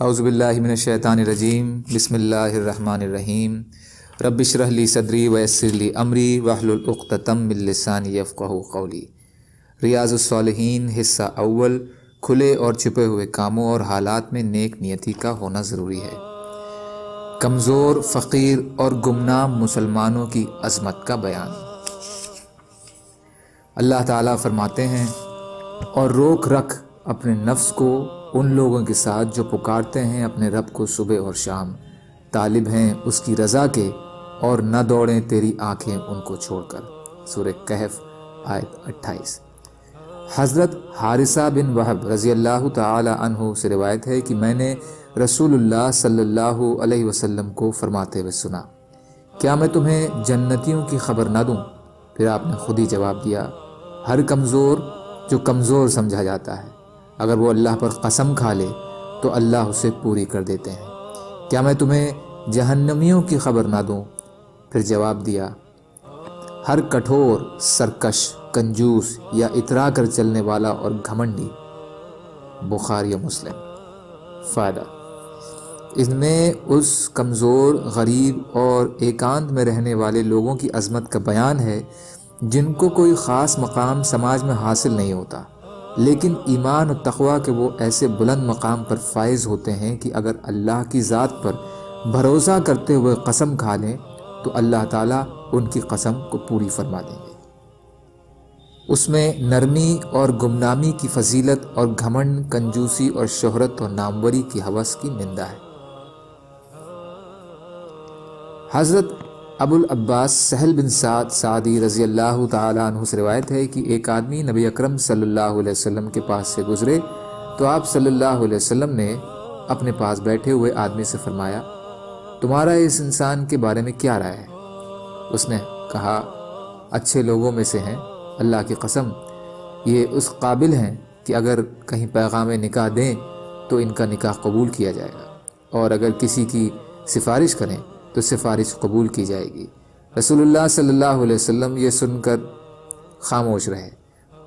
اعوذ باللہ من الشیطان الرجیم بسم اللہ الرحمن الرحیم رب اشرح لی صدری ویسر لی امری واحلل عقدۃ من لسانی یفقہوا قولی۔ ریاض الصالحین حصہ اول، کھلے اور چھپے ہوئے کاموں اور حالات میں نیک نیتی کا ہونا ضروری ہے۔ کمزور، فقیر اور گمنام مسلمانوں کی عظمت کا بیان۔ اللہ تعالیٰ فرماتے ہیں، اور روک رکھ اپنے نفس کو ان لوگوں کے ساتھ جو پکارتے ہیں اپنے رب کو صبح اور شام، طالب ہیں اس کی رضا کے، اور نہ دوڑیں تیری آنکھیں ان کو چھوڑ کر۔ سورہ کہف آیت 28۔ حضرت حارثہ بن وہب رضی اللہ تعالی عنہ سے روایت ہے کہ میں نے رسول اللہ صلی اللہ علیہ وسلم کو فرماتے ہوئے سنا، کیا میں تمہیں جنتیوں کی خبر نہ دوں؟ پھر آپ نے خود ہی جواب دیا، ہر کمزور جو کمزور سمجھا جاتا ہے، اگر وہ اللہ پر قسم کھا لے تو اللہ اسے پوری کر دیتے ہیں۔ کیا میں تمہیں جہنمیوں کی خبر نہ دوں؟ پھر جواب دیا، ہر کٹھور، سرکش، کنجوس یا اترا کر چلنے والا اور گھمنڈی۔ بخاری و مسلم۔ فائدہ، اس میں اس کمزور، غریب اور ایکانت میں رہنے والے لوگوں کی عظمت کا بیان ہے جن کو کوئی خاص مقام سماج میں حاصل نہیں ہوتا، لیکن ایمان و تقوی کے وہ ایسے بلند مقام پر فائز ہوتے ہیں کہ اگر اللہ کی ذات پر بھروسہ کرتے ہوئے قسم کھا لیں تو اللہ تعالیٰ ان کی قسم کو پوری فرما دیں گے۔ اس میں نرمی اور گمنامی کی فضیلت اور گھمنڈ، کنجوسی اور شہرت اور ناموری کی ہوس کی نندا ہے۔ حضرت ابو العباس سہل بن سعد سعدی رضی اللہ تعالیٰ عنہ سے روایت ہے کہ ایک آدمی نبی اکرم صلی اللہ علیہ وسلم کے پاس سے گزرے تو آپ صلی اللہ علیہ وسلم نے اپنے پاس بیٹھے ہوئے آدمی سے فرمایا، تمہارا اس انسان کے بارے میں کیا رائے ہے؟ اس نے کہا، اچھے لوگوں میں سے ہیں، اللہ کی قسم یہ اس قابل ہیں کہ اگر کہیں پیغام نکاح دیں تو ان کا نکاح قبول کیا جائے گا، اور اگر کسی کی سفارش کریں تو سفارش قبول کی جائے گی۔ رسول اللہ صلی اللہ علیہ وسلم یہ سن کر خاموش رہے،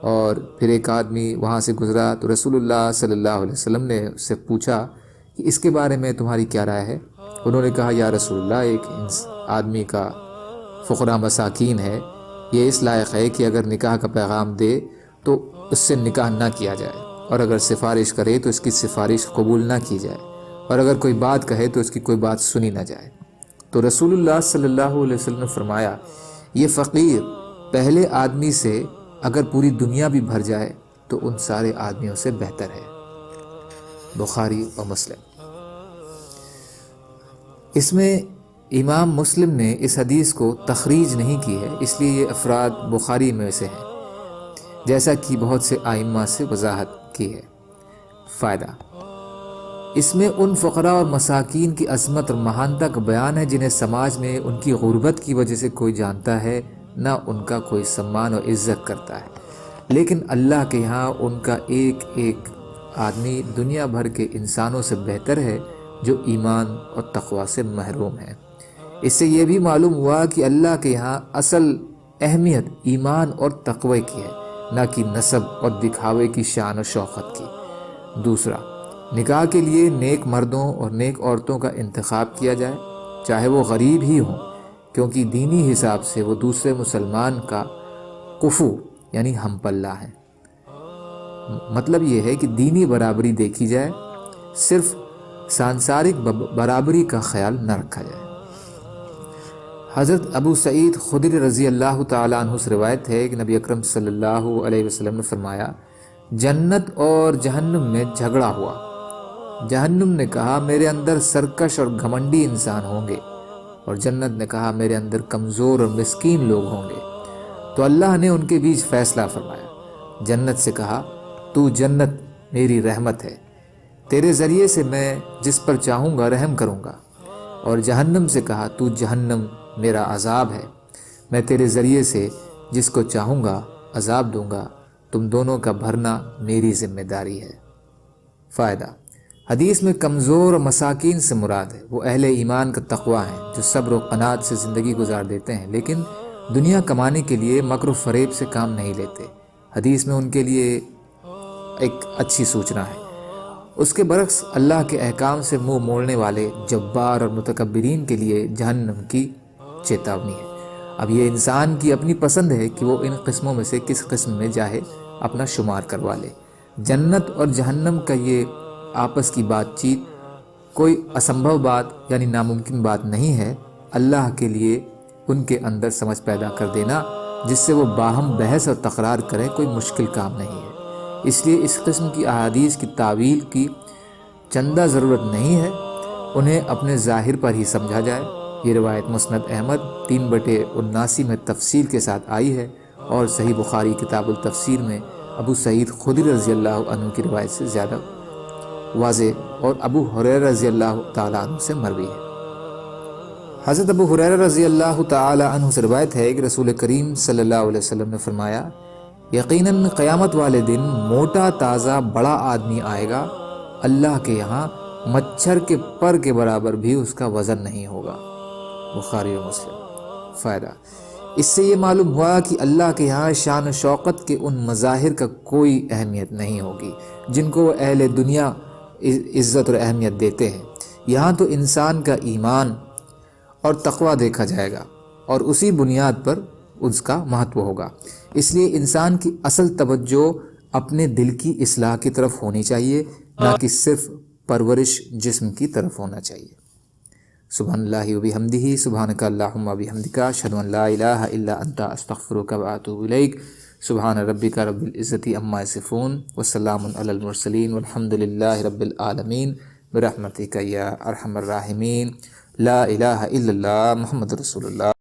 اور پھر ایک آدمی وہاں سے گزرا تو رسول اللہ صلی اللہ علیہ وسلم نے اس سے پوچھا کہ اس کے بارے میں تمہاری کیا رائے ہے؟ انہوں نے کہا، یا رسول اللہ، ایک آدمی کا فقراء مساکین ہے، یہ اس لائق ہے کہ اگر نکاح کا پیغام دے تو اس سے نکاح نہ کیا جائے، اور اگر سفارش کرے تو اس کی سفارش قبول نہ کی جائے، اور اگر کوئی بات کہے تو اس کی کوئی بات سنی نہ جائے۔ تو رسول اللہ صلی اللہ علیہ وسلم نے فرمایا، یہ فقیر پہلے آدمی سے اگر پوری دنیا بھی بھر جائے تو ان سارے آدمیوں سے بہتر ہے۔ بخاری و مسلم۔ اس میں امام مسلم نے اس حدیث کو تخریج نہیں کی ہے، اس لیے یہ افراد بخاری میں سے ہیں، جیسا کہ بہت سے ائمہ سے وضاحت کی ہے۔ فائدہ، اس میں ان فقراء اور مساکین کی عظمت اور مہانتا کا بیان ہے جنہیں سماج میں ان کی غربت کی وجہ سے کوئی جانتا ہے، نہ ان کا کوئی سمان اور عزت کرتا ہے، لیکن اللہ کے یہاں ان کا ایک ایک آدمی دنیا بھر کے انسانوں سے بہتر ہے جو ایمان اور تقوی سے محروم ہیں۔ اس سے یہ بھی معلوم ہوا کہ اللہ کے یہاں اصل اہمیت ایمان اور تقوی کی ہے، نہ کہ نسب اور دکھاوے کی شان و شوکت کی۔ دوسرا، نکاح کے لیے نیک مردوں اور نیک عورتوں کا انتخاب کیا جائے، چاہے وہ غریب ہی ہوں، کیونکہ دینی حساب سے وہ دوسرے مسلمان کا کفو یعنی ہم پلہ ہے۔ مطلب یہ ہے کہ دینی برابری دیکھی جائے، صرف سانسارک برابری کا خیال نہ رکھا جائے۔ حضرت ابو سعید خدری رضی اللہ تعالیٰ عنہ سے روایت ہے کہ نبی اکرم صلی اللہ علیہ وسلم نے فرمایا، جنت اور جہنم میں جھگڑا ہوا۔ جہنم نے کہا، میرے اندر سرکش اور گھمنڈی انسان ہوں گے، اور جنت نے کہا، میرے اندر کمزور اور مسکین لوگ ہوں گے۔ تو اللہ نے ان کے بیچ فیصلہ فرمایا۔ جنت سے کہا، تو جنت میری رحمت ہے، تیرے ذریعے سے میں جس پر چاہوں گا رحم کروں گا، اور جہنم سے کہا، تو جہنم میرا عذاب ہے، میں تیرے ذریعے سے جس کو چاہوں گا عذاب دوں گا، تم دونوں کا بھرنا میری ذمہ داری ہے۔ فائدہ، حدیث میں کمزور اور مساکین سے مراد ہے وہ اہل ایمان کا تقوی ہیں جو صبر و قناعت سے زندگی گزار دیتے ہیں، لیکن دنیا کمانے کے لیے مکر و فریب سے کام نہیں لیتے۔ حدیث میں ان کے لیے ایک اچھی سوچنا ہے۔ اس کے برعکس اللہ کے احکام سے منہ موڑنے والے جبار اور متکبرین کے لیے جہنم کی چیتاونی ہے۔ اب یہ انسان کی اپنی پسند ہے کہ وہ ان قسموں میں سے کس قسم میں چاہے اپنا شمار کروا لے۔ جنت اور جہنم کا یہ آپس کی بات چیت کوئی اسمبھو بات یعنی ناممکن بات نہیں ہے۔ اللہ کے لیے ان کے اندر سمجھ پیدا کر دینا جس سے وہ باہم بحث اور تکرار کریں کوئی مشکل کام نہیں ہے۔ اس لیے اس قسم کی احادیث کی تعویل کی چندہ ضرورت نہیں ہے، انہیں اپنے ظاہر پر ہی سمجھا جائے۔ یہ روایت مسند احمد 3/79 میں تفصیل کے ساتھ آئی ہے اور صحیح بخاری کتاب التفسیر میں ابو سعید خدری رضی اللہ عنہ کی روایت سے زیادہ واضح اور ابو ہریرہ رضی اللہ تعالیٰ عنہ سے مروی ہے۔ حضرت ابو ہریرہ رضی اللہ تعالیٰ عنہ سے روایت ہے کہ رسول کریم صلی اللہ علیہ وسلم نے فرمایا، یقیناً قیامت والے دن موٹا تازہ بڑا آدمی آئے گا، اللہ کے یہاں مچھر کے پر کے برابر بھی اس کا وزن نہیں ہوگا۔ بخاری و مسلم۔ فائدہ: اس سے یہ معلوم ہوا کہ اللہ کے یہاں شان و شوقت کے ان مظاہر کا کوئی اہمیت نہیں ہوگی جن کو وہ اہل دنیا عزت اور اہمیت دیتے ہیں۔ یہاں تو انسان کا ایمان اور تقوی دیکھا جائے گا اور اسی بنیاد پر اس کا مہتو ہوگا۔ اس لیے انسان کی اصل توجہ اپنے دل کی اصلاح کی طرف ہونی چاہیے، نہ کہ صرف پرورش جسم کی طرف ہونا چاہیے۔ سبحان اللہ و بحمدہ، سبحانک اللہم و بحمدک، اشہد ان لا الہ الا انت، استغفرک و اتوب الیک۔ سبحان ربک رب العزۃ عما یصفون وسلام علی المرسلین والحمد للہ رب العالمین برحمتک یا ارحم الراحمین۔ لا الہ الا اللہ محمد رسول اللہ۔